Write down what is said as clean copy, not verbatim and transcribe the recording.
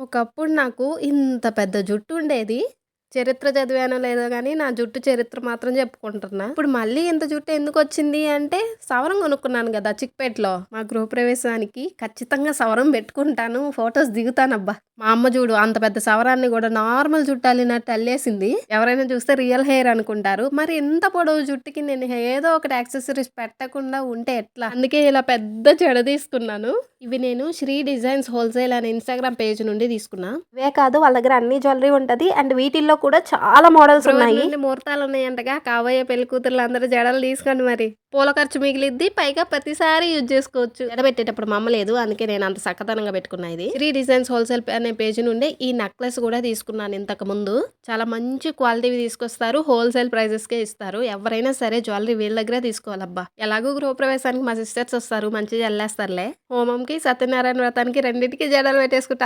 ఒకప్పుడు నాకు ఇంత పెద్ద జుట్టు ఉండేది. చరిత్ర చదివానో లేదో గానీ, నా జుట్టు చరిత్ర మాత్రం చెప్పుకుంటున్నా. ఇప్పుడు మళ్ళీ ఇంత జుట్టు ఎందుకొచ్చింది అంటే, సవరం కొనుక్కున్నాను గదా చిక్పేట్‌లో. మా గృహప్రవేశానికి ఖచ్చితంగా సవరం పెట్టుకుంటాను. ఫోటోస్ దిగుతానబ్బా! మా అమ్మ జూడు అంత పెద్ద సవరాన్ని గూడా నార్మల్ జుట్టు అల్లినట్టు అల్లేసింది. ఎవరైనా చూస్తే రియల్ హెయిర్ అనుకుంటారు. మరి ఇంత పొడవు జుట్టుకి నేను ఏదో ఒకటి యాక్సెసరీస్ పెట్టకుండా ఉంటే ఎట్లా? అందుకే ఇలా పెద్ద జడ తీసుకున్నాను. ఇవి నేను శ్రీ డిజైన్స్ హోల్‌సేల్ అనే ఇన్‌స్టాగ్రామ్ పేజ్ నుండి తీసుకున్నా. ఇవే కాదు వాళ్ళ దగ్గర అన్ని జ్యువెలరీ ఉంటది. అండ్ వీటిల్లో కూడా చాలా మోడల్స్ ఉన్నాయి. నుండి ముహూర్తాలు ఉన్నాయంటగా కాబోయే పెళ్లి కూతుర్లు అందరూ జడలు తీసుకోండి మరి. పూల ఖర్చు మిగిలిద్ది. పైగా ప్రతిసారి యూజ్ చేసుకోవచ్చు. జడ పెట్టేటప్పుడు మా అమ్మ లేదు. అందుకే నేను అంత సక్కదనంగా పెట్టుకున్నా ఇది. శ్రీ డిజైన్స్ హోల్‌సేల్ అనే పేజ్ నుండి ఈ నెక్లెస్ కూడా తీసుకున్నాను ఇంతకు ముందు. చాలా మంచి క్వాలిటీవి తీసుకొస్తారు. హోల్‌సేల్ ప్రైజెస్‌కే ఇస్తారు. ఎవరైనా సరే జ్యువెలరీ వీళ్ళ దగ్గరే తీసుకోవాలబ్బా! ఎలాగో గృహప్రవేశానికి మా సిస్టర్స్ వస్తారు. మంచిగా జల్లేస్తారులే. హోమంకి, సత్యనారాయణ వ్రతానికి రెండిటికి జడలు పెట్టేసుకుంటా.